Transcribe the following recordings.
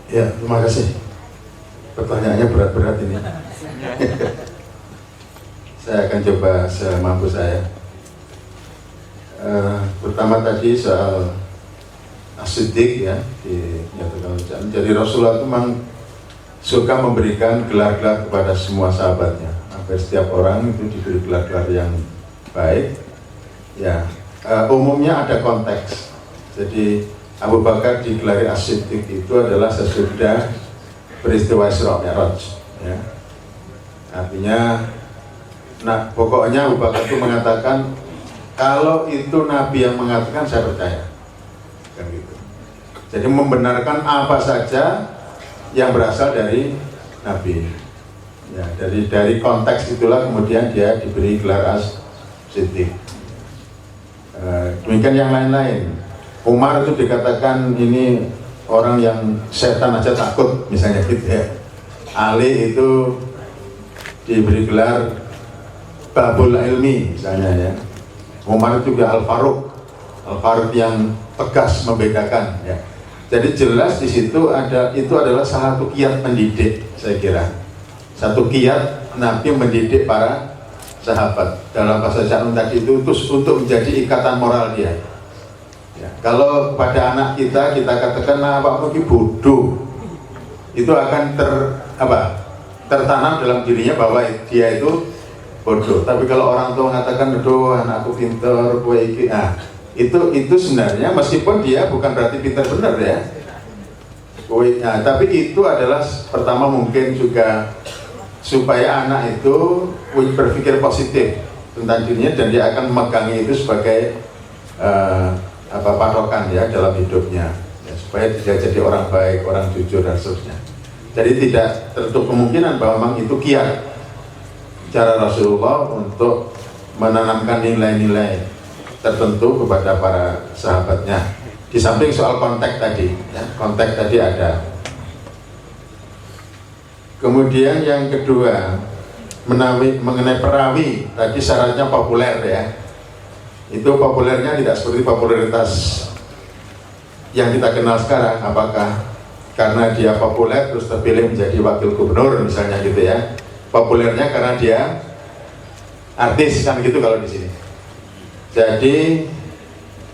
Ya, terima kasih. Pertanyaannya berat-berat ini. Saya akan coba semampu saya. Pertama tadi soal As-Siddiq ya, dinyatakan. Jadi Rasulullah itu memang suka memberikan gelar-gelar kepada semua sahabatnya. Hampir setiap orang itu diberi gelar-gelar yang baik. Ya, umumnya ada konteks. Jadi Abu Bakar digelari As-Siddiq itu adalah sesudah peristiwa Isra Mi'raj. Ya. Artinya, nah pokoknya Abu Bakar itu mengatakan kalau itu Nabi yang mengatakan saya percaya. Kan gitu. Jadi membenarkan apa saja yang berasal dari Nabi. Ya, dari konteks itulah kemudian dia diberi gelar As-Siddiq. Demikian yang lain-lain. Umar itu dikatakan ini orang yang setan aja takut, misalnya gitu ya. Ali itu diberi gelar Babul Ilmi, misalnya ya. Umar itu juga Al-Faruq yang tegas membedakan ya. Jadi jelas di situ itu adalah salah satu kiat pendidik, saya kira. Satu kiat Nabi mendidik para sahabat. Dalam bahasa Sa'un tadi itu untuk menjadi ikatan moral dia. Ya, kalau pada anak kita katakan nah Pak Mugi bodoh, itu akan tertanam dalam dirinya bahwa dia itu bodoh. Tapi kalau orang tua mengatakan aduh anakku pintar, kue iki, itu sebenarnya meskipun dia bukan berarti pintar benar ya. Tapi itu adalah pertama mungkin juga supaya anak itu berpikir positif tentang dirinya dan dia akan memegangi itu sebagai patokan ya dalam hidupnya ya, supaya dia jadi orang baik, orang jujur dan seterusnya. Jadi tidak tertutup kemungkinan bahwa memang itu kiat cara Rasulullah untuk menanamkan nilai-nilai tertentu kepada para sahabatnya. Di samping soal konteks tadi ya, konteks tadi ada. Kemudian yang kedua mengenai perawi tadi syaratnya populer ya. Itu populernya tidak seperti popularitas yang kita kenal sekarang. Apakah karena dia populer terus terpilih menjadi wakil gubernur misalnya gitu ya. Populernya karena dia artis kan gitu kalau di sini. Jadi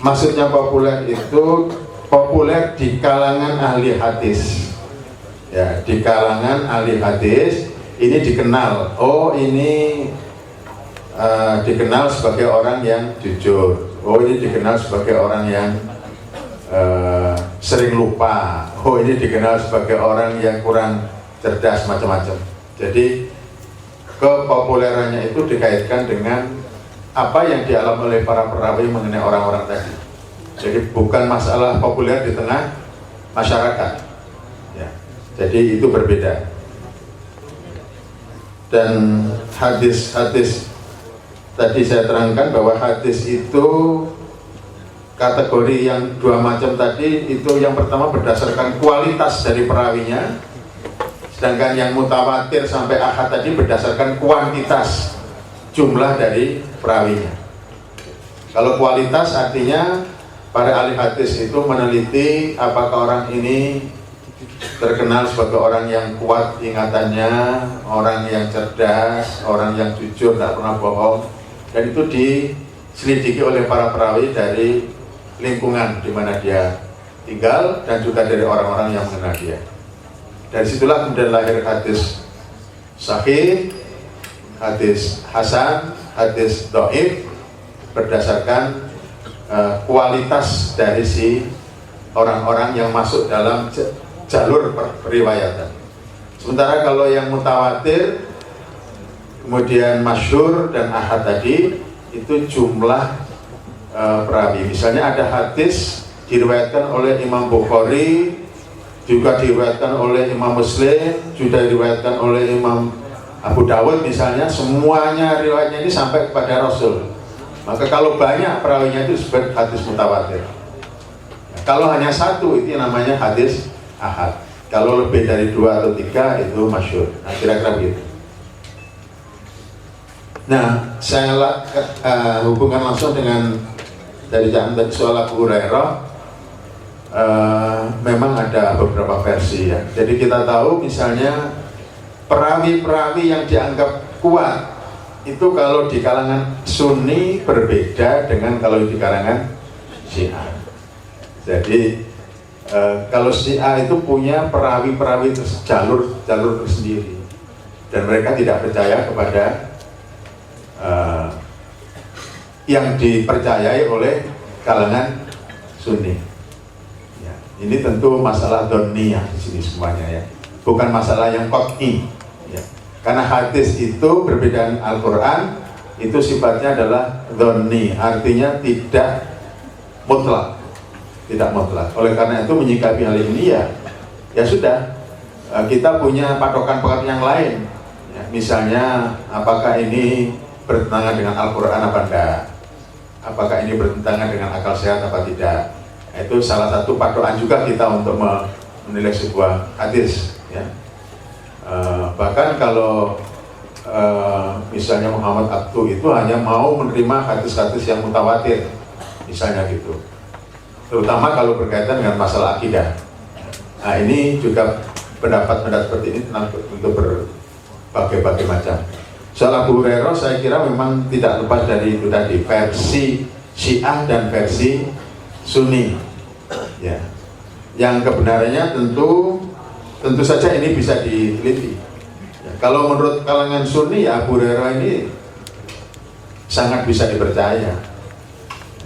maksudnya populer itu populer di kalangan ahli hadis. Ya, di kalangan ahli hadis ini dikenal. Oh ini dikenal sebagai orang yang jujur. Oh ini dikenal sebagai orang yang sering lupa. Oh ini dikenal sebagai orang yang kurang cerdas macam-macam. Jadi kepopulerannya itu dikaitkan dengan apa yang dialami oleh para perawi mengenai orang-orang tadi. Jadi bukan masalah populer di tengah masyarakat. Ya. Jadi itu berbeda. Dan hadis tadi saya terangkan bahwa hadis itu kategori yang dua macam tadi, itu yang pertama berdasarkan kualitas dari perawinya, sedangkan yang mutawatir sampai ahad tadi berdasarkan kuantitas jumlah dari perawinya. Kalau kualitas artinya para ahli hadis itu meneliti apakah orang ini terkenal sebagai orang yang kuat ingatannya, orang yang cerdas, orang yang jujur, tidak pernah bohong. Dan itu diselidiki oleh para perawi dari lingkungan di mana dia tinggal dan juga dari orang-orang yang mengenal dia. Dari situlah kemudian lahir hadis sahih, hadis hasan, hadis dhaif berdasarkan kualitas dari si orang-orang yang masuk dalam jalur periwayatan. Sementara kalau yang mutawatir kemudian masyhur dan ahad tadi itu jumlah perawi. Misalnya ada hadis diriwayatkan oleh Imam Bukhari, juga diriwayatkan oleh Imam Muslim, juga diriwayatkan oleh Imam Abu Dawud misalnya, semuanya riwayatnya ini sampai kepada Rasul. Maka kalau banyak perawinya itu disebut hadis mutawatir. Kalau hanya satu itu namanya hadis ahad. Kalau lebih dari 2 atau 3 itu masyhur. Nah, kira-kira begitu. Nah, saya hubungkan langsung dengan dari soal Abu Hurairah. memang ada beberapa versi ya. Jadi kita tahu misalnya perawi-perawi yang dianggap kuat itu kalau di kalangan Sunni berbeda dengan kalau di kalangan Syiah. Jadi kalau Syiah itu punya perawi-perawi jalur tersendiri dan mereka tidak percaya kepada yang dipercayai oleh kalangan Sunni. Ya, ini tentu masalah dhonniyah di sini semuanya ya, bukan masalah yang qat'i. Ya. Karena hadis itu berbeda dengan Al-Quran, itu sifatnya adalah dhonni, artinya tidak mutlak, tidak mutlak. Oleh karena itu menyikapi hal ini ya sudah, kita punya patokan-patokan yang lain. Ya, misalnya apakah ini bertentangan dengan Al-Quran apa enggak? Apakah ini bertentangan dengan akal sehat apa tidak? Itu salah satu patokan juga kita untuk menilai sebuah hadis. Ya. Bahkan kalau misalnya Muhammad Abdu itu hanya mau menerima hadis-hadis yang mutawatir, misalnya gitu. Terutama kalau berkaitan dengan masalah akidah. Nah ini juga pendapat-pendapat seperti ini tentu berbagai-bagai macam. Soal Abu Hurairah saya kira memang tidak lepas dari itu tadi, versi Syiah dan versi Sunni. Ya. Yang kebenarannya tentu saja ini bisa diteliti. Ya, kalau menurut kalangan Sunni ya Abu Hurairah ini sangat bisa dipercaya,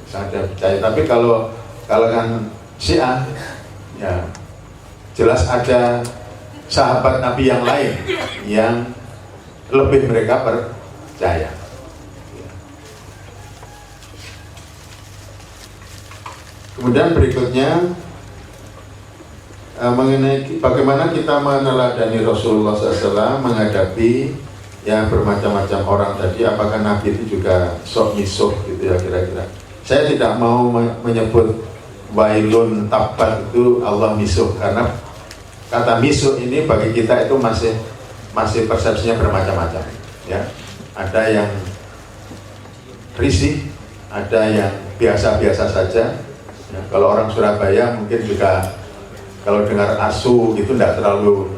sangat dipercaya. Tapi kalau kalangan Syiah, ya jelas ada sahabat Nabi yang lain yang lebih mereka percaya. Kemudian berikutnya mengenai bagaimana kita meneladani Rasulullah SAW menghadapi yang bermacam-macam orang tadi. Apakah Nabi itu juga sok misuh gitu ya kira-kira. Saya tidak mau menyebut wailun tabat itu Allah misuh, karena kata misuh ini bagi kita itu masih persepsinya bermacam-macam ya. Ada yang risih, ada yang biasa-biasa saja ya. Kalau orang Surabaya mungkin juga kalau dengar asu gitu tidak terlalu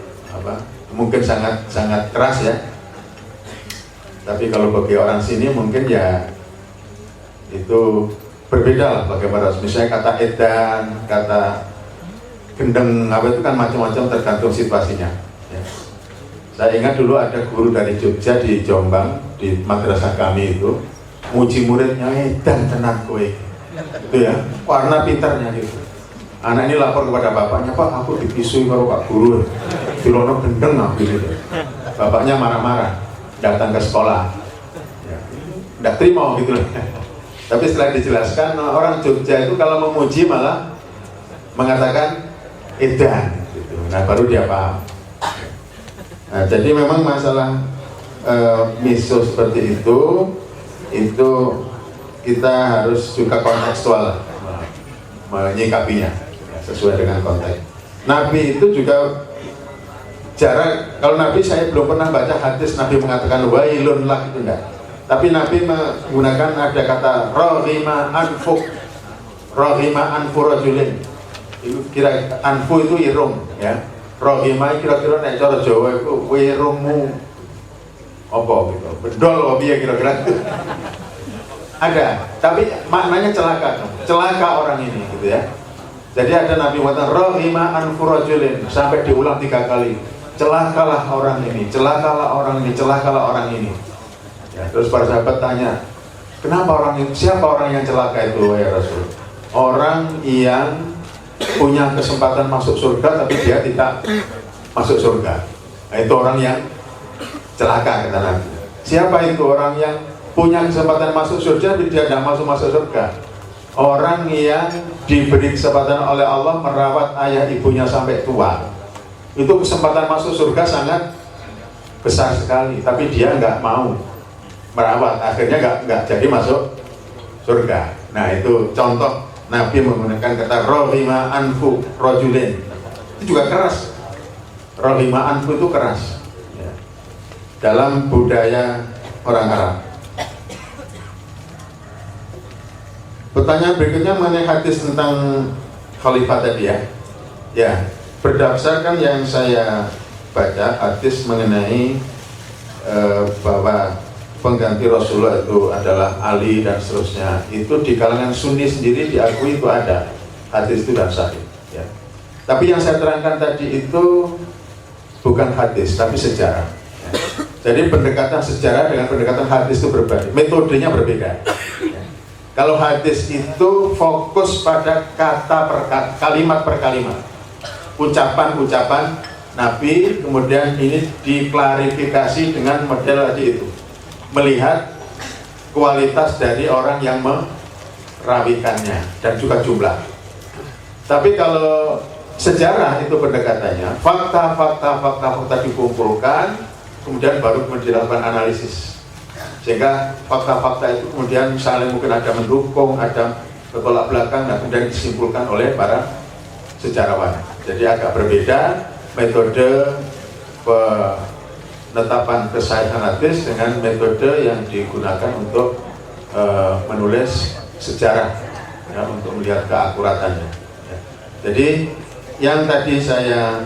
mungkin sangat keras ya. Tapi kalau bagi orang sini mungkin ya itu berbeda lah bagaimana. Misalnya kata edan, kata gendeng itu kan macam-macam tergantung situasinya ya. Saya ingat dulu ada guru dari Jogja di Jombang, di madrasah kami itu muji muridnya, edan tenang kowe itu ya, warna pintarnya gitu. Anak ini lapor kepada bapaknya, Pak aku dipisui karo Pak Guru Filono gendeng aku gitu. Bapaknya marah-marah, datang ke sekolah ya, tidak terima gitu. Tapi setelah dijelaskan, orang Jogja itu kalau memuji malah mengatakan edan gitu. Nah baru dia paham. Nah, jadi memang masalah miso seperti itu kita harus juga kontekstual menyikapinya ya, sesuai dengan konteks. Nabi itu juga jarang, kalau Nabi saya belum pernah baca hadis Nabi mengatakan wailun lak itu enggak. Tapi Nabi menggunakan ada kata rohima anfu rajulin. Itu kira anfu itu irung ya. Rohima kira-kira nek cara Jawa itu wirungmu apa gitu, bedol apa ya kira-kira. Ada, tapi maknanya celaka orang ini gitu ya. Jadi ada Nabi mengatakan rohima anfu rajulin sampai diulang 3 kali. Celakalah orang ini, celakalah orang ini, celakalah orang ini. Ya, terus para sahabat tanya, kenapa orang ini, siapa orang yang celaka itu ya Rasul? Orang yang punya kesempatan masuk surga tapi dia tidak masuk surga. Nah, itu orang yang celaka kata Nabi. Siapa itu orang yang punya kesempatan masuk surga tapi dia tidak masuk surga? Orang yang diberi kesempatan oleh Allah merawat ayah ibunya sampai tua. Itu kesempatan masuk surga sangat besar sekali, tapi dia nggak mau merawat, akhirnya nggak jadi masuk surga. Nah itu contoh Nabi menggunakan kata rohima anfu rojulin. Itu juga keras. Rohima anfu itu keras ya. Dalam budaya orang Arab. Pertanyaan berikutnya mengenai hadis tentang khalifah tadi ya. Ya, berdasarkan yang saya baca hadis mengenai bahwa pengganti Rasulullah itu adalah Ali dan seterusnya, itu di kalangan Sunni sendiri diakui itu ada hadis itu dan sahih ya. Tapi yang saya terangkan tadi itu bukan hadis tapi sejarah ya. Jadi pendekatan sejarah dengan pendekatan hadis itu berbeda, metodenya berbeda ya. Kalau hadis itu fokus pada kata per kalimat per kalimat, ucapan-ucapan Nabi, kemudian ini diklarifikasi dengan model tadi itu, melihat kualitas dari orang yang merawikannya dan juga jumlah. Tapi kalau sejarah itu pendekatannya, fakta dikumpulkan, kemudian baru dilakukan analisis, sehingga fakta-fakta itu kemudian saling mungkin ada mendukung, ada bertolak belakang, dan kemudian disimpulkan oleh para sejarawan. Jadi agak berbeda metode penetapan kesahihan hadis dengan metode yang digunakan untuk menulis sejarah ya, untuk melihat keakuratannya ya. Jadi yang tadi saya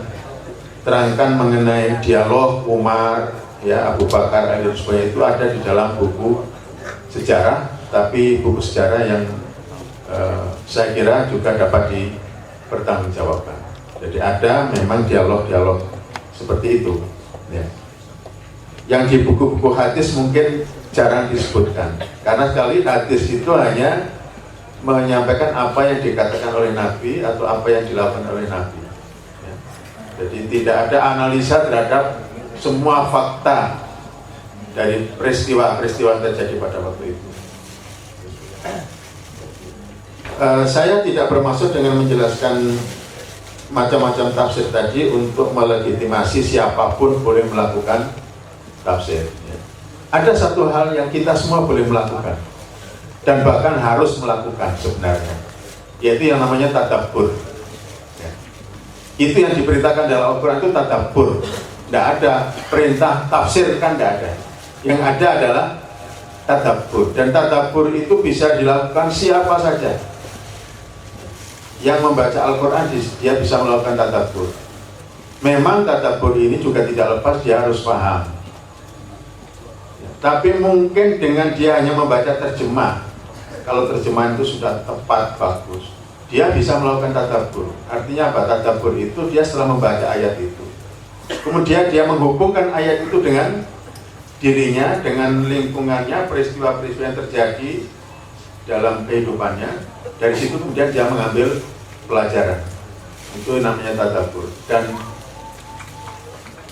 terangkan mengenai dialog Umar ya, Abu Bakar, Ali, Zubair itu ada di dalam buku sejarah, tapi buku sejarah yang saya kira juga dapat dipertanggungjawabkan. Jadi ada memang dialog-dialog seperti itu ya. Yang di buku-buku hadis mungkin jarang disebutkan, karena sekali hadis itu hanya menyampaikan apa yang dikatakan oleh Nabi atau apa yang dilakukan oleh Nabi ya. Jadi tidak ada analisa terhadap semua fakta dari peristiwa-peristiwa terjadi pada waktu itu. Saya tidak bermaksud dengan menjelaskan macam-macam tafsir tadi untuk melegitimasi siapapun boleh melakukan tafsir ya. Ada satu hal yang kita semua boleh melakukan dan bahkan harus melakukan sebenarnya, yaitu yang namanya tadabbur ya. Itu yang diperintahkan dalam Al-Quran itu tadabbur. Tidak ada perintah tafsir, kan tidak ada. Yang ada adalah tadabbur, dan tadabbur itu bisa dilakukan siapa saja yang membaca Al-Quran, dia bisa melakukan tadabbur. Memang tadabbur ini juga tidak lepas dia harus paham ya, tapi mungkin dengan dia hanya membaca terjemah, kalau terjemahan itu sudah tepat, bagus, dia bisa melakukan tadabbur. Artinya apa? Tadabbur itu dia setelah membaca ayat itu, kemudian dia menghubungkan ayat itu dengan dirinya, dengan lingkungannya, peristiwa-peristiwa yang terjadi dalam kehidupannya. Dari situ kemudian dia mengambil pelajaran. Itu namanya tadabbur. Dan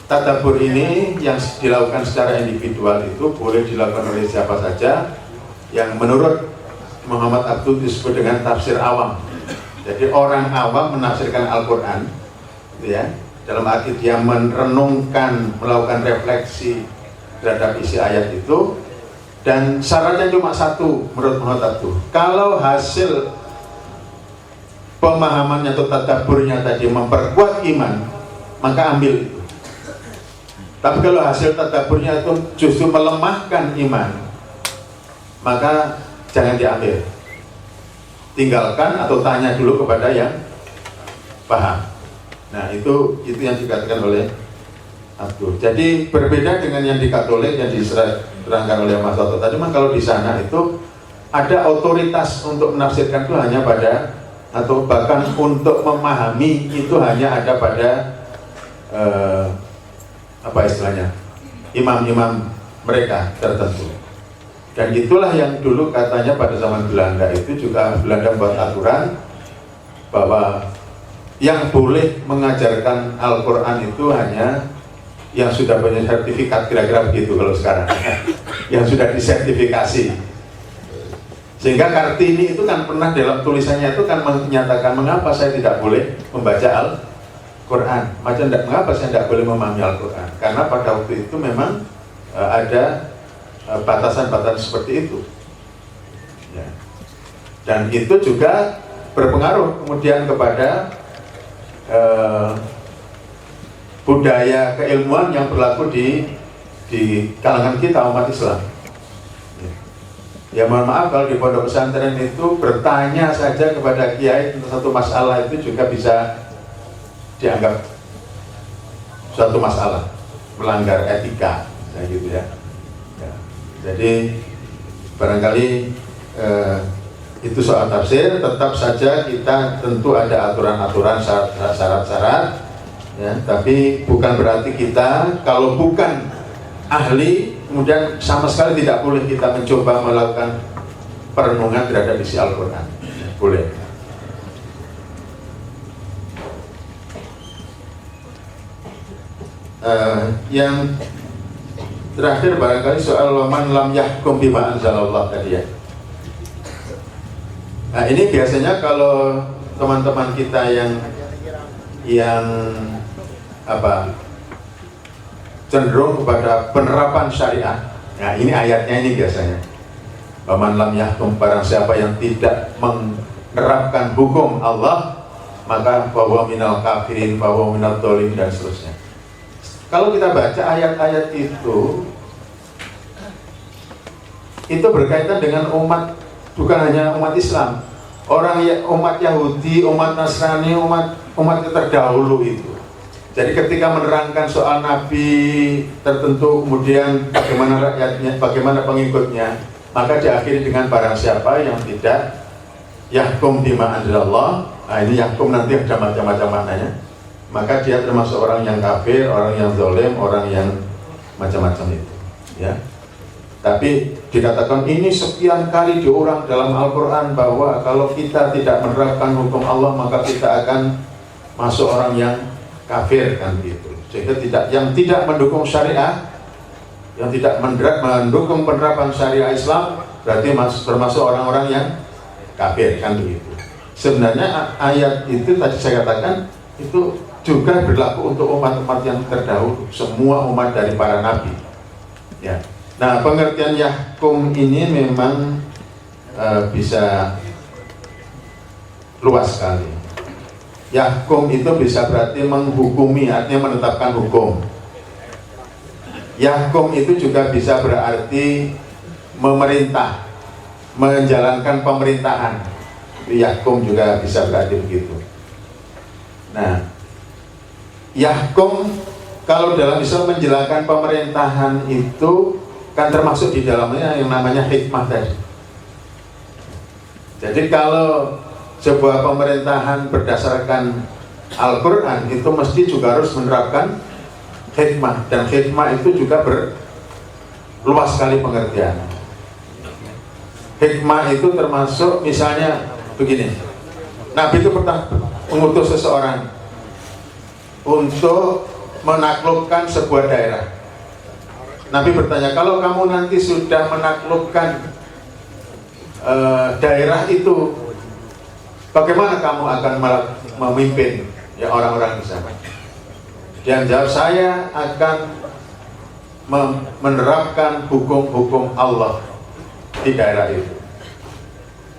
tadabbur ini yang dilakukan secara individual itu boleh dilakukan oleh siapa saja, yang menurut Muhammad Abdul disebut dengan tafsir awam. Jadi orang awam menafsirkan Al-Quran ya, dalam arti dia merenungkan, melakukan refleksi terhadap isi ayat itu. Dan syaratnya cuma satu menurut Muhammad Abdul, kalau hasil pemahamannya atau tadabburnya tadi memperkuat iman, maka ambil itu. Tapi kalau hasil tadabburnya itu justru melemahkan iman, maka jangan diambil. Tinggalkan atau tanya dulu kepada yang paham. Nah itu yang dikatakan oleh Abdul. Jadi berbeda dengan yang di Katolik yang diterangkan oleh Mas Toto tadi. Memang kalau di sana itu ada otoritas untuk menafsirkan itu hanya pada, atau bahkan untuk memahami itu hanya ada pada apa istilahnya, imam-imam mereka tertentu. Dan itulah yang dulu katanya pada zaman Belanda itu juga Belanda buat aturan bahwa yang boleh mengajarkan Al-Quran itu hanya yang sudah punya sertifikat, kira-kira begitu kalau sekarang yang sudah disertifikasi. Sehingga Kartini itu kan pernah dalam tulisannya itu kan menyatakan, mengapa saya tidak boleh membaca Al-Quran, mengapa saya tidak boleh memahami Al-Quran, karena pada waktu itu memang ada batasan-batasan seperti itu ya. Dan itu juga berpengaruh kemudian kepada budaya keilmuan yang berlaku di kalangan kita umat Islam ya. Ya mohon maaf kalau di pondok pesantren itu bertanya saja kepada kiai tentang satu masalah itu juga bisa dianggap suatu masalah, melanggar etika, nah gitu ya. Ya. Jadi barangkali itu soal tafsir, tetap saja kita tentu ada aturan-aturan, syarat-syarat, ya. Tapi bukan berarti kita kalau bukan ahli kemudian sama sekali tidak boleh kita mencoba melakukan perenungan terhadap isi Al-Quran. Boleh. Yang terakhir barangkali soal man lam yahkum bima anzalallah tadi ya. Nah ini biasanya kalau teman-teman kita yang apa cenderung kepada penerapan syariah. Nah ini ayatnya ini biasanya. Man lam yahkum, barang siapa yang tidak menerapkan hukum Allah, maka bahwa minal kafirin, bahwa minal dolim dan seterusnya. Kalau kita baca ayat-ayat itu berkaitan dengan umat, bukan hanya umat Islam, umat Yahudi, umat Nasrani, umat terdahulu itu. Jadi ketika menerangkan soal nabi tertentu, kemudian bagaimana rakyatnya, bagaimana pengikutnya, maka diakhiri dengan barang siapa yang tidak yahkum bima anzalallah. Nah ini yahkum nanti ada macam-macam maknanya. Maka dia termasuk orang yang kafir, orang yang zalim, orang yang macam-macam itu. Ya. Tapi dikatakan ini sekian kali diulang dalam Al-Quran bahwa kalau kita tidak menerapkan hukum Allah maka kita akan masuk orang yang kafir kan gitu. Sehingga yang tidak mendukung syariah, yang tidak mendukung penerapan syariah Islam berarti termasuk orang-orang yang kafir kan begitu. Sebenarnya ayat itu tadi saya katakan itu juga berlaku untuk umat-umat yang terdahulu, semua umat dari para nabi. Ya. Nah pengertian yahkum ini memang bisa luas sekali. Yahkum itu bisa berarti menghukumi, artinya menetapkan hukum. Yahkum itu juga bisa berarti memerintah, menjalankan pemerintahan. Yahkum juga bisa berarti begitu. Nah, yahkum kalau dalam Islam menjalankan pemerintahan itu kan termasuk di dalamnya yang namanya hikmah tadi. Jadi kalau sebuah pemerintahan berdasarkan Al-Quran itu mesti juga harus menerapkan hikmah, dan hikmah itu juga berluas sekali pengertian. Hikmah itu termasuk misalnya begini, Nabi itu pernah mengutus seseorang untuk menaklukkan sebuah daerah. Nabi bertanya, kalau kamu nanti sudah menaklukkan daerah itu, bagaimana kamu akan memimpin ya orang-orang di sana? Dia jawab, saya akan menerapkan hukum-hukum Allah di daerah itu.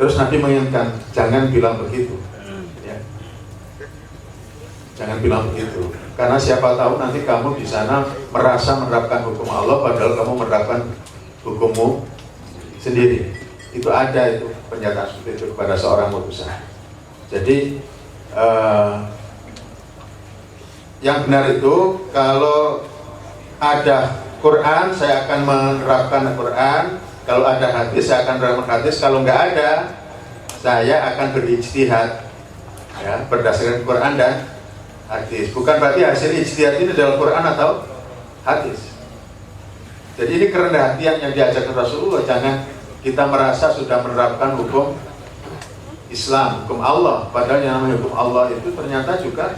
Terus Nabi mengingatkan, jangan bilang begitu, ya. Jangan bilang begitu, karena siapa tahu nanti kamu di sana merasa menerapkan hukum Allah, padahal kamu menerapkan hukummu sendiri. Itu ada itu pernyataan seperti itu kepada seorang utusan. Jadi yang benar itu kalau ada Quran saya akan menerapkan Quran, kalau ada hadis saya akan menerapkan hadis, kalau nggak ada saya akan berijtihad ya, berdasarkan Quran dan hadis. Bukan berarti hasil ijtihad ini adalah Quran atau hadis. Jadi ini kerendahan hatian yang diajarkan Rasulullah. Jangan kita merasa sudah menerapkan hukum Islam, hukum Allah, padahal yang namanya hukum Allah itu ternyata juga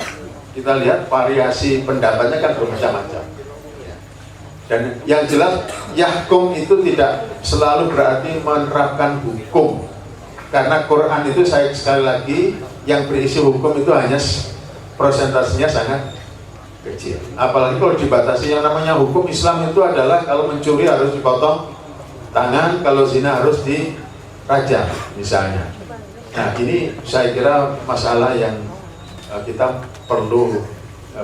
kita lihat variasi pendapatnya kan bermacam-macam. Dan yang jelas yahkum itu tidak selalu berarti menerapkan hukum, karena Quran itu saya sekali lagi yang berisi hukum itu hanya prosentasenya sangat kecil. Apalagi kalau dibatasi, yang namanya hukum Islam itu adalah kalau mencuri harus dipotong tangan, kalau zina harus dirajam misalnya. Nah ini saya kira masalah yang kita perlu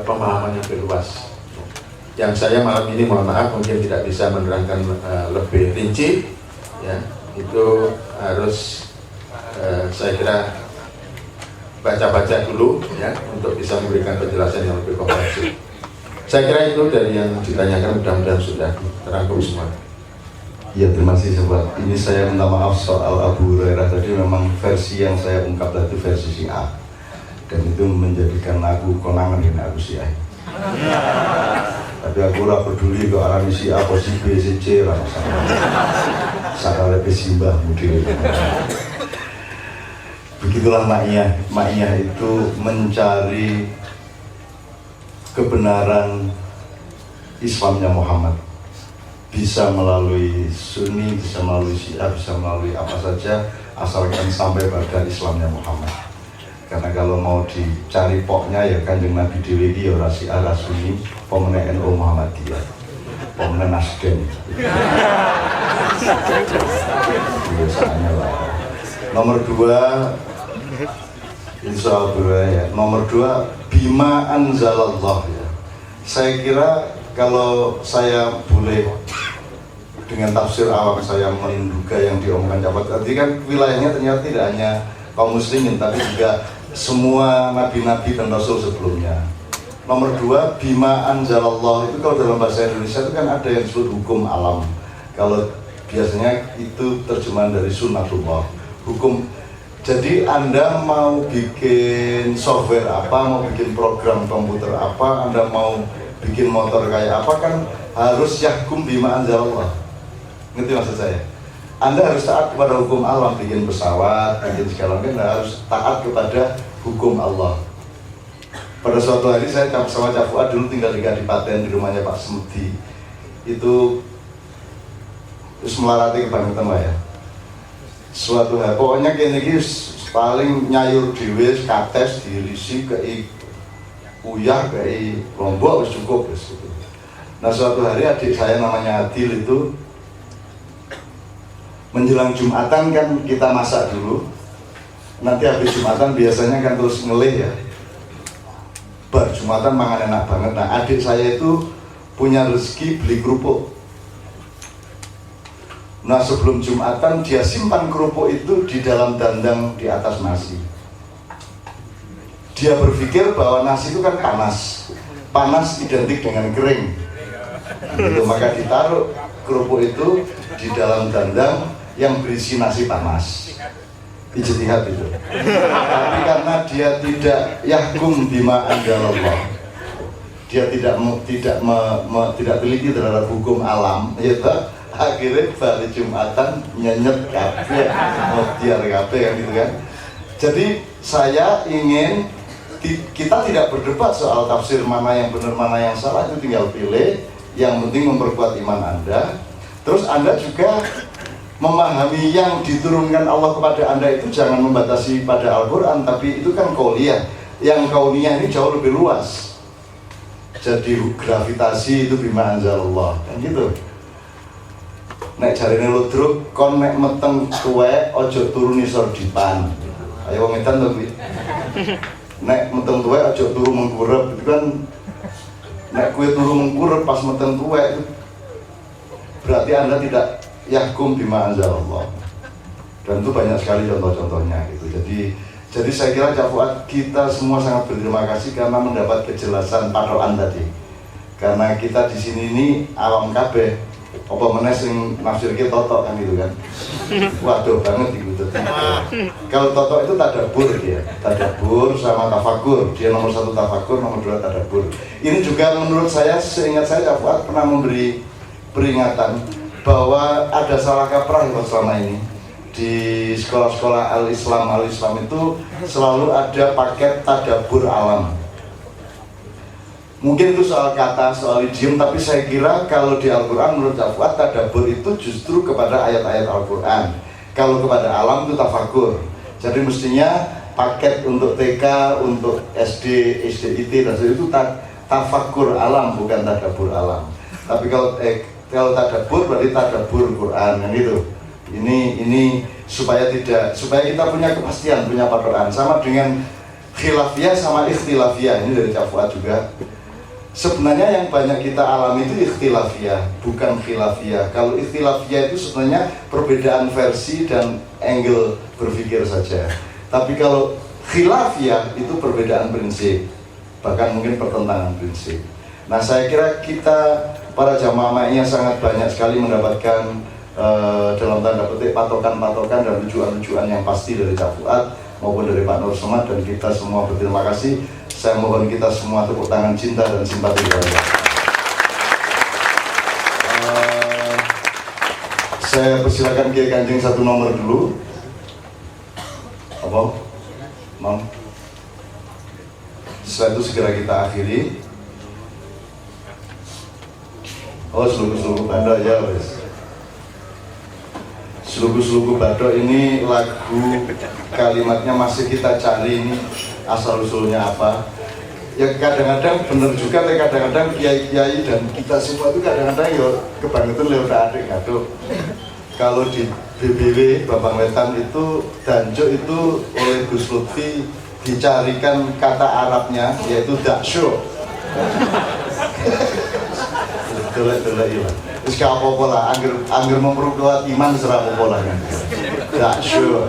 pemahaman yang lebih luas. Yang saya malam ini mohon maaf mungkin tidak bisa menerangkan lebih rinci ya. itu harus saya kira baca-baca dulu ya untuk bisa memberikan penjelasan yang lebih komprehensif. Saya kira itu dari yang ditanyakan, mudah-mudahan sudah terangkum semua. Ya, terima kasih sobat. Ini saya minta maaf soal Abu Hurairah tadi, memang versi yang saya ungkap tadi versi si A, dan itu menjadikan aku konangan dengan aku si A. Tapi aku ora peduli kok arah si A, si B, si C, ora masalah. Sakale simbah mudi. Begitulah makiyah. Makiyah itu mencari kebenaran Islamnya Muhammad. Bisa melalui Sunni, bisa melalui Syiah, bisa melalui apa saja, asalkan sampai pada Islamnya Muhammad. Karena kalau mau dicari poknya ya Kanjeng Nabi dhewe iki ya ora Syiah, ora Sunni, pomene NU Muhammadiyah, pomene Nasdem. Biasanya lah. Nomor 2, insya Allah ya. Nomor 2, bima anzalallah ya. Saya kira kalau saya boleh dengan tafsir awam saya menduga yang diomongkan Jabat tadi kan wilayahnya ternyata tidak hanya kaum muslimin tapi juga semua nabi-nabi dan rasul sebelumnya. Nomor 2, bima anzalallah itu kalau dalam bahasa Indonesia itu kan ada yang disebut hukum alam. Kalau biasanya itu terjemahan dari sunnatullah, hukum. Jadi Anda mau bikin software apa, mau bikin program komputer apa, Anda mau bikin motor kayak apa kan harus yahkum bima anzalallah. Ngerti maksud saya? Anda harus taat kepada hukum alam, bikin pesawat, bikin segala macam, harus taat kepada hukum Allah. Pada suatu hari saya sama Cak Fuad dulu tinggal di Kadipaten di rumahnya Pak Semedi. Itu terus melarati kebangetan ya. Suatu hari pokoknya kene iki paling nyayur dhewe kates dirisi kei uyah kei lombok wis cukup wis. Nah suatu hari adik saya namanya Adil itu menjelang Jumatan kan kita masak dulu. Nanti habis Jumatan biasanya kan terus ngelih ya. Bar Jumatan mangan enak banget. Nah adik saya itu punya rezeki beli kerupuk. Nah sebelum Jumatan dia simpan kerupuk itu di dalam dandang di atas nasi. Dia berpikir bahwa nasi itu kan panas. Panas identik dengan kering. Gitu, maka ditaruh kerupuk itu di dalam dandang yang berisi nasi panas. Ijtihad itu. Tapi karena dia tidak yahkum bima anzalallah, dia tidak teliti terhadap hukum alam, ya tak? Akhirnya pada Jumatan nyenyet kabeh, biar kabeh kan gitu kan. Jadi saya ingin kita tidak berdebat soal tafsir mana yang benar mana yang salah, itu tinggal pilih. Yang penting memperkuat iman Anda. Terus Anda juga memahami yang diturunkan Allah kepada Anda itu jangan membatasi pada Al-Quran, tapi itu kan kauliyah. Yang kauniyah ini jauh lebih luas. Jadi gravitasi itu bima anzalallah, kan gitu. Nek jarine ludruk kon nek meteng tuwek aja turu nisor dipan. Ayo wong edan to kuwi. Nek meteng tuwek aja turu mengkurep, itu kan nek kue turu mengkurep pas meteng tuwek itu berarti Anda tidak yahkum bima anzalallah. Dan itu banyak sekali contoh-contohnya gitu. Jadi saya kira Cak Fuad, kita semua sangat berterima kasih karena mendapat kejelasan patokan tadi. Karena kita di sini ini awam kabeh, apa meneh sing nafsirke totok kan gitu kan. Waduh banget gitu. Kalau totok itu tadabbur dia. Tadabbur sama tafakur. Dia nomor 1 tafakur, nomor 2 tadabbur. Ini juga menurut saya, seingat saya Cak Fuad pernah memberi peringatan bahwa ada salah kaprah selama ini di sekolah-sekolah al-Islam itu selalu ada paket tadabbur alam. Mungkin itu soal kata, soal idiom, tapi saya kira kalau di Al-Quran menurut Cak Fuad tadabbur itu justru kepada ayat-ayat Al-Quran. Kalau kepada alam itu tafakur. Jadi mestinya paket untuk TK, untuk SD, SDIT dan sebagainya itu tafakur alam, bukan tadabbur alam. Tapi kalau tadabbur berarti tadabbur Quran kan gitu. Ini supaya kita punya kepastian, punya patokan. Sama dengan khilafiyah sama ikhtilafiyah, ini dari Cak Fuad juga. Sebenarnya yang banyak kita alami itu ikhtilafiyah, bukan khilafiyah. Kalau ikhtilafiyah itu sebenarnya perbedaan versi dan angle berpikir saja. Tapi kalau khilafiyah itu perbedaan prinsip, bahkan mungkin pertentangan prinsip. Nah, saya kira kita para jamaah MAI sangat banyak sekali mendapatkan dalam tanda petik patokan-patokan dan rujukan-rujukan yang pasti dari Cak Fuad maupun dari Pak Nur Somad, dan kita semua berterima kasih. Saya mohon kita semua tepuk tangan cinta dan simpati kepada saya persilakan Kiai Kanjeng satu nomor dulu. Apa? Mam? Setelah itu segera kita akhiri. Oh, seluruh Badak ya, wes. Seluruh Badak ini lagu kalimatnya masih kita cari ini asal usulnya apa. Ya kadang-kadang bener juga, kadang-kadang kiai-kiai dan kita semua itu kadang-kadang ya kebangetan lewat adik gaduh. Kalau di BBW Bambang Wetan itu Danjo itu oleh Gus Lutfi dicarikan kata Arabnya yaitu daksyo. Delek-delek ya. Wis gak apa-apa lah, angger memperkuat iman serah apa-apa lah kan. Daksyo.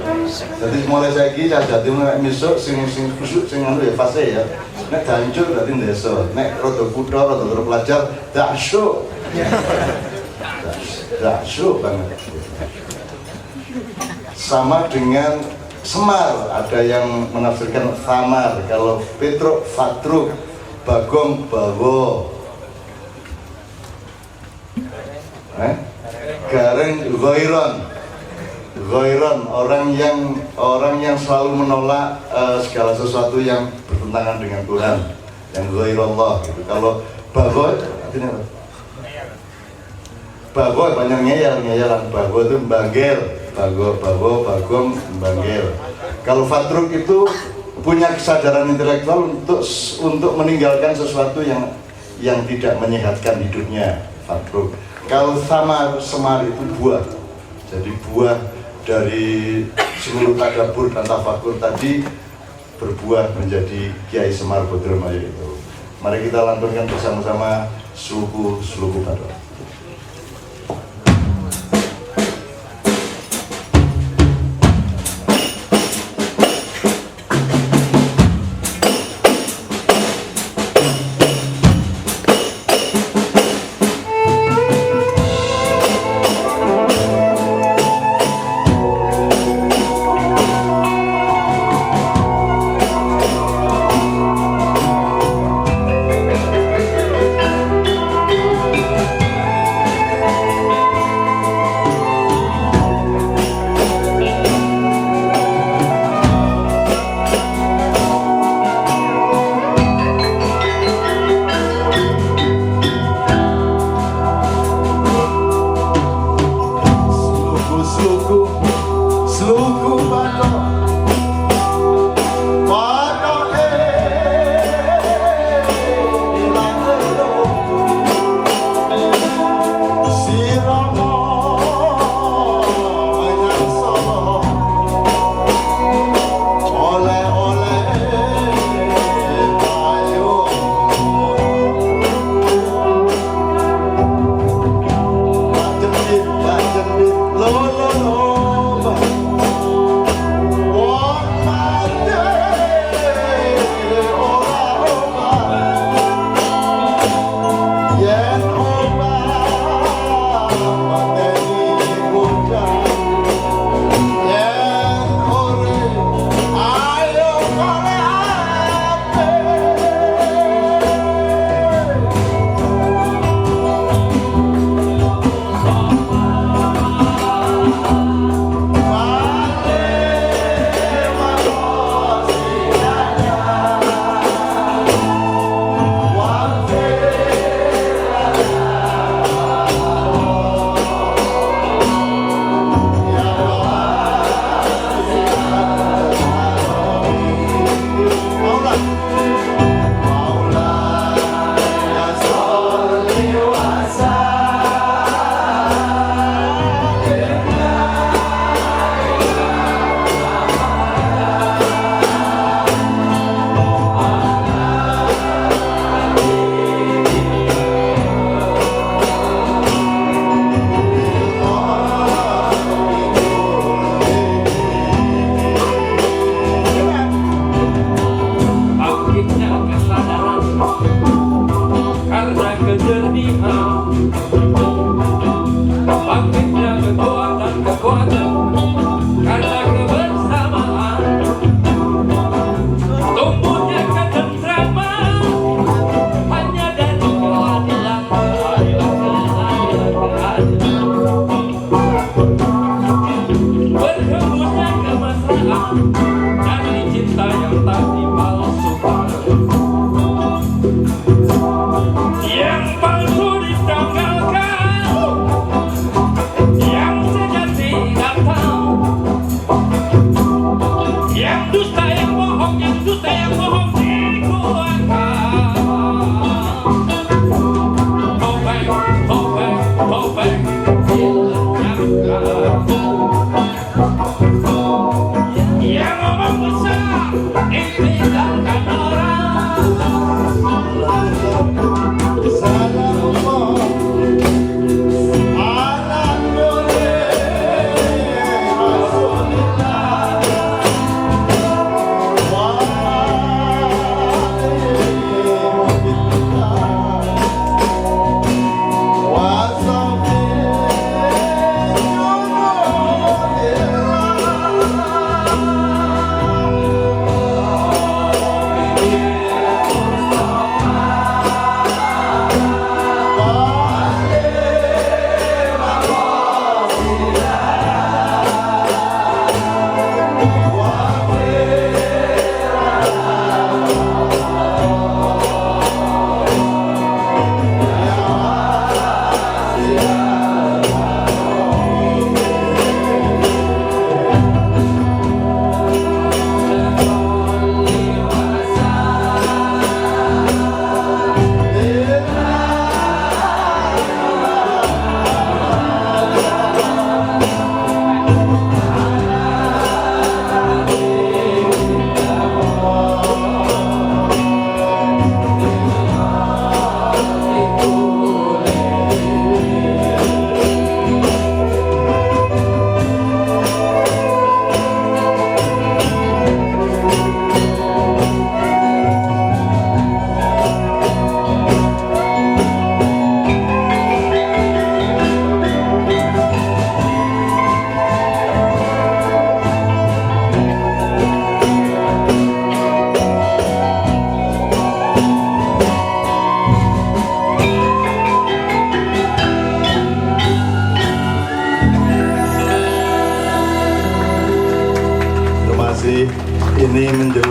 Jadi mulai saiki jadi mulai misuk sing khusuk sing anu ya fase ya. Nek Danjo berarti desa, nek rada kutha rada terpelajar daksyo. Daksyo banget. Sama dengan Semar, ada yang menafsirkan Samar. Kalau Petruk, Fatruk, Bagong, Bawo, Gareng, Ghoiron, orang yang selalu menolak segala sesuatu yang bertentangan dengan Tuhan, yang Ghoirullah gitu. Kalau Bago, artinya apa? Bago banyak ngeyalan. Bago itu banggel, bagong, banggel. Kalau Fatruk itu punya kesadaran intelektual untuk meninggalkan sesuatu yang tidak menyehatkan hidupnya, Fatruk. Kalau Semar itu buah. Jadi buah dari seluruh tadabbur dan tafakur tadi berbuah menjadi Kiai Semar Badromayo itu. Mari kita lantunkan bersama-sama Sluku Badak.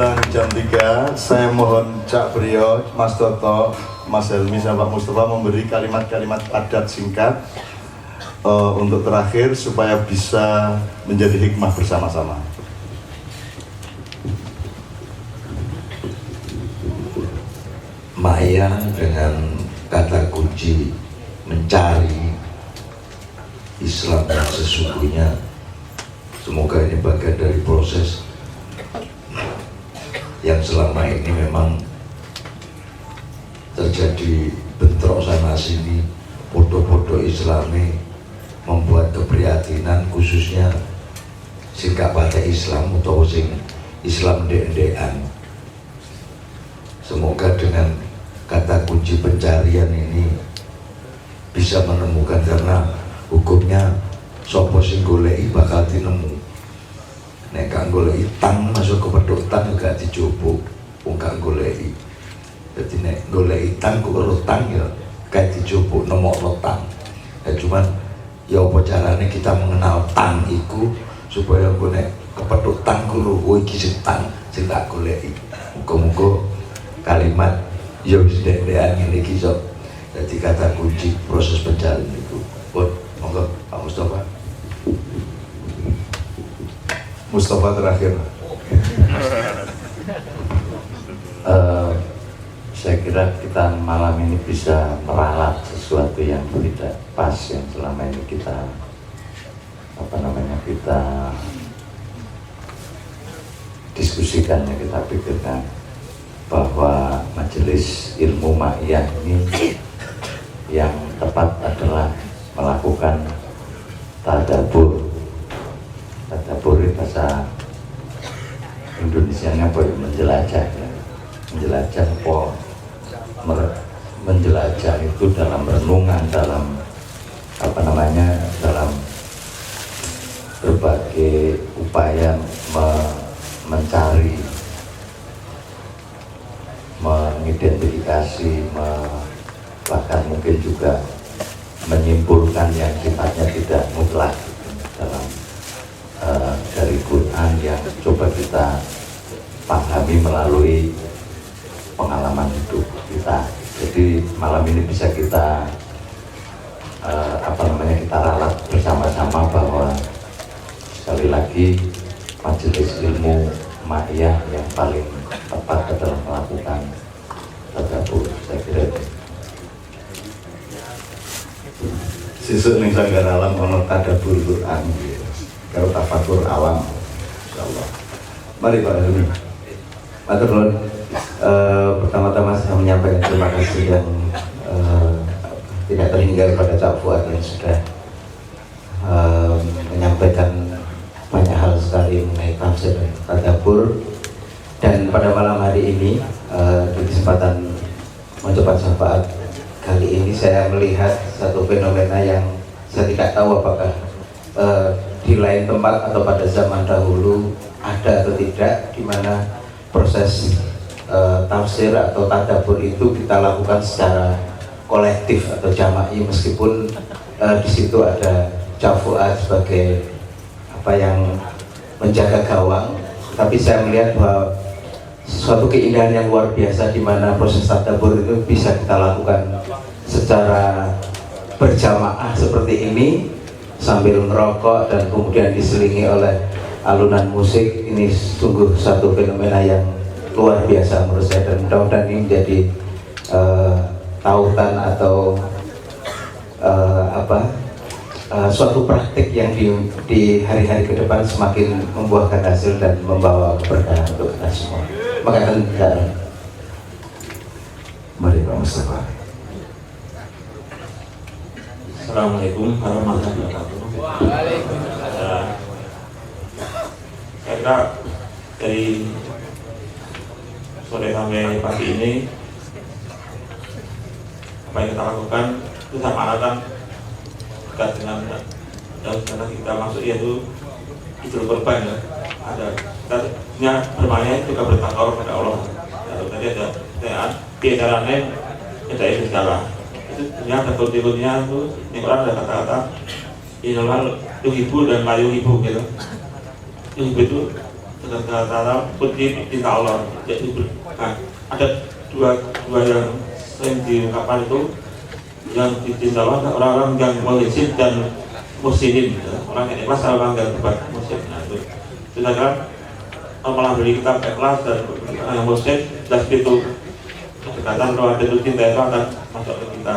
menjelang jam 3, saya mohon Cak Brio, Mas Toto, Mas Helmi, sama Pak Mustafa memberi kalimat-kalimat padat singkat untuk terakhir supaya bisa menjadi hikmah bersama-sama. Maya dengan kata kunci mencari Islam yang sesungguhnya. Semoga ini bagian dari proses yang selama ini memang terjadi bentrok sana sini, podo-podo Islami membuat keprihatinan khususnya sing gak pakai Islam atau sing Islam dek-dekan. Semoga dengan kata kunci pencarian ini bisa menemukan, karena hukumnya sopo sing goleki bakal dinemu. Nek gak goleki tang masuk ke pedok tang gak dicoba, wong gak goleki. Dadi nek goleki tang kok karo tang ya gak dicoba nemokno tang. Ya cuman ya apa carane kita mengenal tang iku supaya engko nek kepethuk tang kulo oh iki sing tang sing tak goleki. Muga-muga kalimat ya wis dek-dekan ngene iki sok dadi kata kunci proses pencarian itu. Monggo Pak Mustafa. Mustafa terakhir. Saya kira kita malam ini bisa meralat sesuatu yang tidak pas yang selama ini kita diskusikan, ya kita pikirkan bahwa majelis ilmu ma'iyah ini yang tepat adalah melakukan tadabbur. Tadabbur itu bahasa Indonesianya apa ya? Menjelajah ya. Menjelajah apa? Menjelajah itu dalam renungan, dalam dalam berbagai upaya mencari, mengidentifikasi, bahkan mungkin juga menyimpulkan yang sifatnya tidak mutlak dalam dari Quran yang coba kita pahami melalui pengalaman hidup kita. Jadi malam ini bisa kita kita ralat bersama-sama bahwa sekali lagi majelis ilmu ma'iyah yang paling tepat adalah melakukan tadabbur. Saya kira itu. Sesuk ning sanggar alam ono tadabbur Quran. Kalau tafakur alam, insyaallah. Mari Pak Helmi. Matur nuwun. Pertama-tama saya menyampaikan terima kasih dan tidak terhingga pada Cak Fuad yang sudah menyampaikan banyak hal sekali mengenai tafsir dan tadabbur. Dan pada malam hari ini di kesempatan mengucapkan syafaat kali ini saya melihat satu fenomena yang saya tidak tahu apakah di lain tempat atau pada zaman dahulu ada atau tidak, di mana proses tafsir atau tadabbur itu kita lakukan secara kolektif atau jama'i, meskipun di situ ada Cak Fuad sebagai yang menjaga gawang, tapi saya melihat bahwa suatu keindahan yang luar biasa di mana proses tadabbur itu bisa kita lakukan secara berjamaah seperti ini sambil merokok dan kemudian diselingi oleh alunan musik. Ini sungguh satu fenomena yang luar biasa menurut saya, dan mudah-mudahan ini menjadi tautan atau suatu praktik yang di hari-hari ke depan semakin membuahkan hasil dan membawa keberkahan untuk kita semua. Maka Mari Pak Mustafa. Assalamualaikum warahmatullahi wabarakatuh. Saya kira dari sore sampai pagi ini apa yang kita lakukan itu sama akan dekat dengan karena kita masuk yaitu Idul Kurban ya. Ada kita bermainnya juga bertakar kepada Allah. Lalu tadi ada di antaranya ada itu segala. Itu sebenarnya ada kunci-kuncinya itu. Ini orang ada kata-kata inomal yuhibu dan layu hibu gitu. Yuhibu itu dengan kata-kata kunci cinta Allah. Jadi ada dua yang sering diungkapkan itu, yang dicinta Allah orang-orang yang muhsin dan muslimin, orang yang ikhlas, orang yang berbuat muslim. Nah itu saya kira malah beri kita ikhlas dan yang muslim dan itu kedekatan roh itu cinta itu akan masuk ke kita.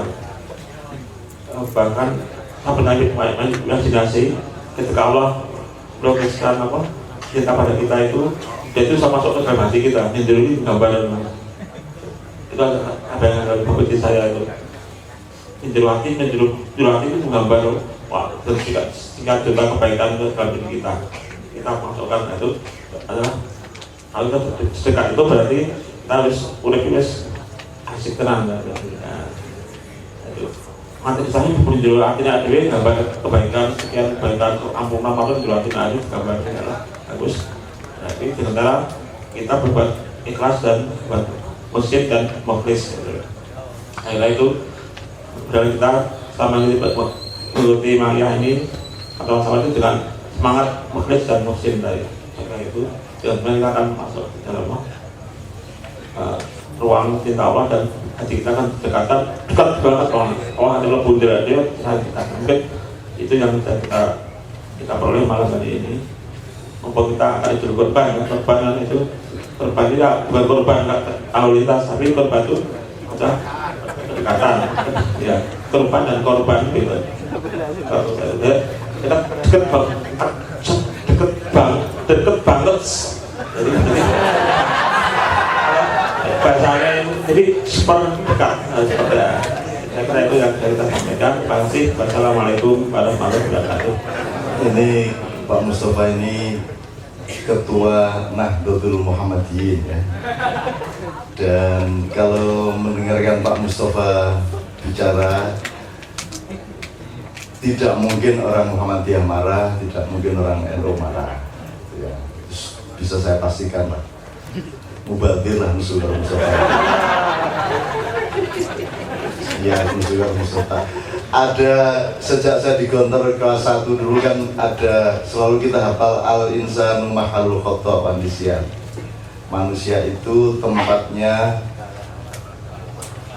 Bahkan apa namanya imajinasi ketika Allah melukiskan cinta pada kita itu, dia itu sama masuk ke dalam hati kita. Yang dulu ini gambaran itu ada yang ada di buku saya itu. Juru hati itu menggambar dan tingkat juta kebaikan ke dalam diri kita. Kita masukkan itu adalah kalau kita sedekat itu berarti kita harus udah asik tenang. Itu nanti misalnya juru hatinya ada gambar kebaikan sekian kebaikan ampunan maka juru hatinya ada gambar bagus. Tapi sementara kita berbuat ikhlas dan berbuat muslim dan mukhlis. Nah itu dari kita sama ini mengikuti Maria ini atau sama itu dengan semangat mukhlis dan muslim dari maka itu dan kita akan masuk ke dalam ruang cinta Allah dan hati kita akan dekat banget Allah adalah bunda dia mungkin itu yang kita peroleh malam hari ini. Mumpung kita akan itu korban itu korban tidak bukan korban lalu lintas tapi korban itu adalah kedekatan ya, korban dan korban gitu. Kita deket banget jadi bahasanya jadi super dekat seperti ya. Saya kira itu yang kita sampaikan. Terima kasih. Wassalamualaikum warahmatullahi wabarakatuh. Ini Pak Mustafa ini Ketua Nahdlatul Muhammadiyyin ya. Dan kalau mendengarkan Pak Mustafa bicara, tidak mungkin orang Muhammadiyah marah, tidak mungkin orang NU marah ya. Bisa saya pastikan Pak, mubadir lah Mustafa. Ya Mustafa. Ada sejak saya di Gontor kelas 1 dulu kan ada selalu kita hafal al-insanu mahalul khata' manusia. Manusia itu tempatnya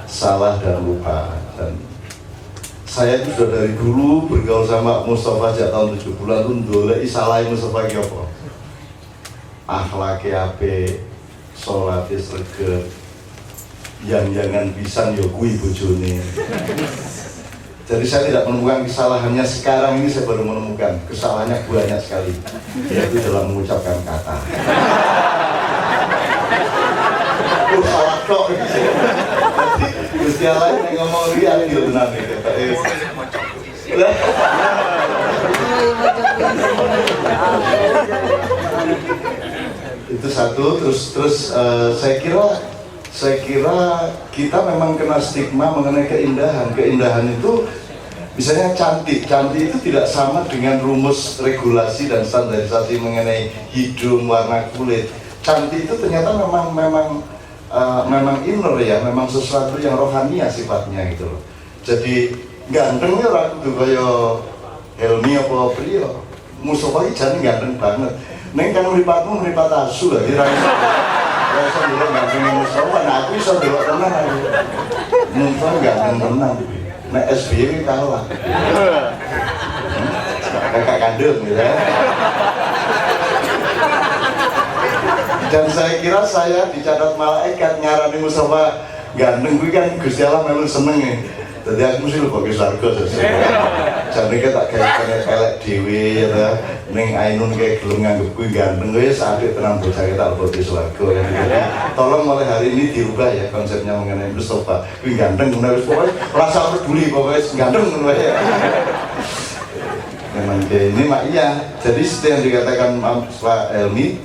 salah dan lupa. Dan saya itu sudah dari dulu bergaul sama Mustafa sejak tahun 7 bulan itu ndoleki salahe Mustafa ki apa? Akhlake apik, salate sregep, yang jangan pisan yo kuwi bojone. Jadi saya tidak menemukan kesalahannya, sekarang ini saya baru menemukan kesalahannya banyak sekali, yaitu dalam mengucapkan kata. Salah kok. Gusti Allah yang ngomong dia adil benar nih kata. Itu satu, terus saya kira kita memang kena stigma mengenai keindahan. Keindahan itu misalnya cantik itu tidak sama dengan rumus regulasi dan standarisasi mengenai hidung, warna kulit. Cantik itu ternyata memang inner ya, memang sesuatu yang rohania sifatnya gitu loh. Jadi gantengnya orang itu kayak Helmi apa Priyo, Mustafa ini ganteng banget. Neng kan meripatmu meripat asu lah, saya dulu nggak pengen Mustafa, nah aku bisa dulu tenang aku. Mustafa nggak tenang, nah SBY kalah. Kakak kandung gitu ya. Dan saya kira saya dicatat malaikat nyarani Mustafa ganteng, gue kan Gusti Allah melu seneng ya. Jadi aku mesti lupa ke sarga sesuai. Jadi kita kayak elek dewi ya, neng Ainun kayak gelung nganggep gue ganteng, gue sadar tenang bocah kita lupa ke sarga. Jadi tolong mulai hari ini dirubah ya konsepnya mengenai Mustafa. Gue ganteng, gue pokoknya rasa peduli pokoknya ganteng gue ya. Memang kayak ini mak iya. Jadi seperti yang dikatakan Pak Helmi,